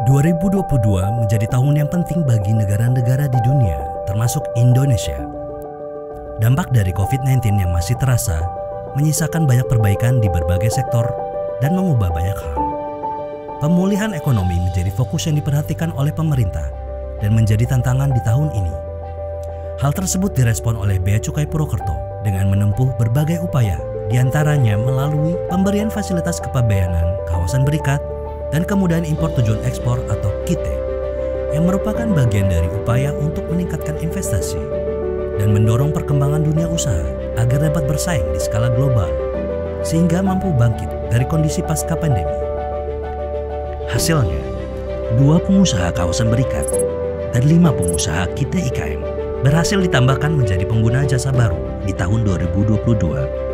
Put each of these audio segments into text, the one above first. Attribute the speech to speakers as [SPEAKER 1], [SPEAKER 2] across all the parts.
[SPEAKER 1] 2022 menjadi tahun yang penting bagi negara-negara di dunia, termasuk Indonesia. Dampak dari COVID-19 yang masih terasa menyisakan banyak perbaikan di berbagai sektor dan mengubah banyak hal. Pemulihan ekonomi menjadi fokus yang diperhatikan oleh pemerintah dan menjadi tantangan di tahun ini. Hal tersebut direspon oleh Bea Cukai Purwokerto dengan menempuh berbagai upaya, diantaranya melalui pemberian fasilitas kepabeanan kawasan berikat dan kemudahan impor tujuan ekspor atau KITE, yang merupakan bagian dari upaya untuk meningkatkan investasi dan mendorong perkembangan dunia usaha agar dapat bersaing di skala global, sehingga mampu bangkit dari kondisi pasca pandemi. Hasilnya, 2 pengusaha kawasan berikat dan 5 pengusaha KITE IKM berhasil ditambahkan menjadi pengguna jasa baru di tahun 2022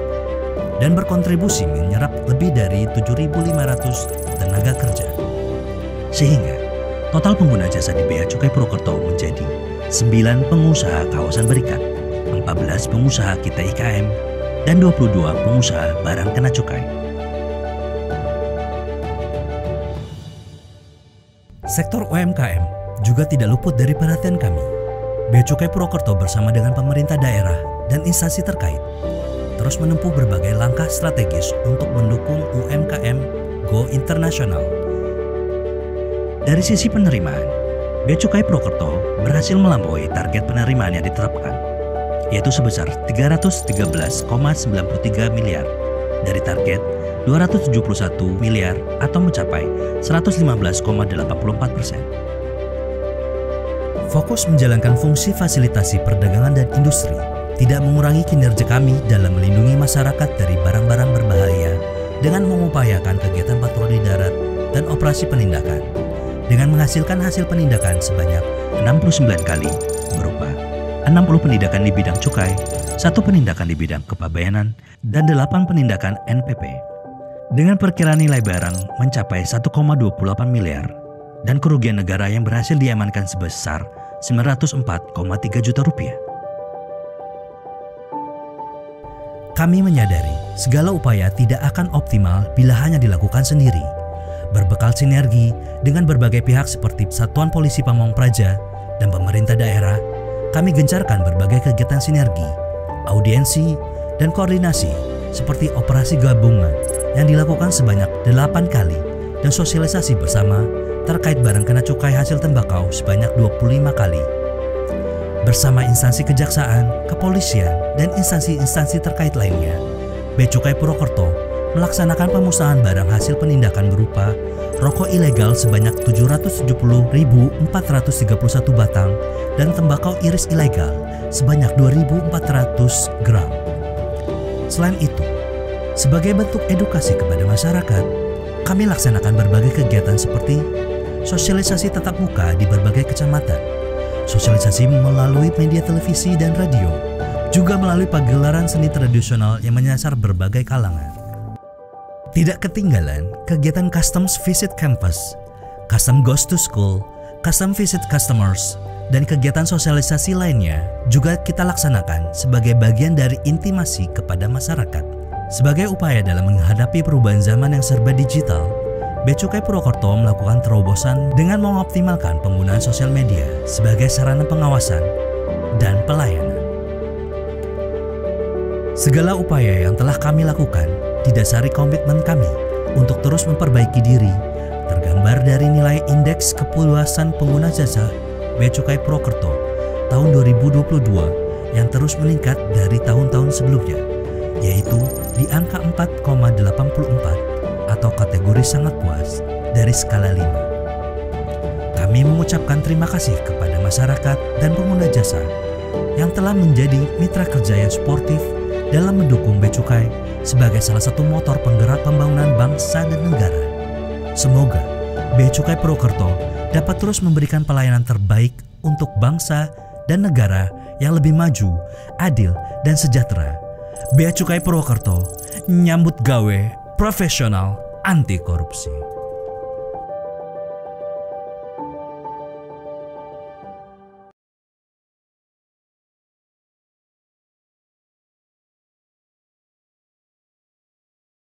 [SPEAKER 1] dan berkontribusi menyerap lebih dari 7.500 tenaga kerja. Sehingga total pengguna jasa di Bea Cukai Purwokerto menjadi 9 pengusaha kawasan berikat, 14 pengusaha KITE IKM, dan 22 pengusaha barang kena cukai. Sektor UMKM juga tidak luput dari perhatian kami. Bea Cukai Purwokerto bersama dengan pemerintah daerah dan instansi terkait terus menempuh berbagai langkah strategis untuk mendukung UMKM go internasional. Dari sisi penerimaan, Bea Cukai Purwokerto berhasil melampaui target penerimaan yang ditetapkan, yaitu sebesar 313,93 miliar dari target 271 miliar atau mencapai 115,84%. Fokus menjalankan fungsi fasilitasi perdagangan dan industri tidak mengurangi kinerja kami dalam melindungi masyarakat dari barang-barang berbahaya dengan mengupayakan kegiatan patroli darat dan operasi penindakan dengan menghasilkan hasil penindakan sebanyak 69 kali berupa 60 penindakan di bidang cukai, 1 penindakan di bidang kepabeanan, dan 8 penindakan NPP. Dengan perkiraan nilai barang mencapai 1,28 miliar dan kerugian negara yang berhasil diamankan sebesar 904,3 juta rupiah. Kami menyadari segala upaya tidak akan optimal bila hanya dilakukan sendiri. Berbekal sinergi dengan berbagai pihak seperti Satuan Polisi Pamong Praja dan pemerintah daerah, kami gencarkan berbagai kegiatan sinergi, audiensi, dan koordinasi seperti operasi gabungan yang dilakukan sebanyak 8 kali dan sosialisasi bersama terkait barang kena cukai hasil tembakau sebanyak 25 kali. Bersama instansi kejaksaan, kepolisian, dan instansi-instansi terkait lainnya, Bea Cukai Purwokerto melaksanakan pemusnahan barang hasil penindakan berupa rokok ilegal sebanyak 770.431 batang dan tembakau iris ilegal sebanyak 2.400 gram. Selain itu, sebagai bentuk edukasi kepada masyarakat, kami laksanakan berbagai kegiatan seperti sosialisasi tatap muka di berbagai kecamatan, sosialisasi melalui media televisi dan radio, juga melalui pagelaran seni tradisional yang menyasar berbagai kalangan. Tidak ketinggalan kegiatan Customs Visit Campus, Custom Goes to School, Custom Visit Customers, dan kegiatan sosialisasi lainnya juga kita laksanakan sebagai bagian dari intimasi kepada masyarakat. Sebagai upaya dalam menghadapi perubahan zaman yang serba digital, Bea Cukai Purwokerto melakukan terobosan dengan mengoptimalkan penggunaan sosial media sebagai sarana pengawasan dan pelayanan. Segala upaya yang telah kami lakukan didasari komitmen kami untuk terus memperbaiki diri, tergambar dari nilai indeks kepuasan pengguna jasa Bea Cukai Purwokerto tahun 2022 yang terus meningkat dari tahun-tahun sebelumnya, yaitu di angka 4,84 atau kategori sangat puas dari skala 5. Kami mengucapkan terima kasih kepada masyarakat dan pengguna jasa yang telah menjadi mitra kerja yang sportif dalam mendukung Bea Cukai sebagai salah satu motor penggerak pembangunan bangsa dan negara. Semoga Bea Cukai Purwokerto dapat terus memberikan pelayanan terbaik untuk bangsa dan negara yang lebih maju, adil, dan sejahtera. Bea Cukai Purwokerto nyambut gawe profesional anti korupsi.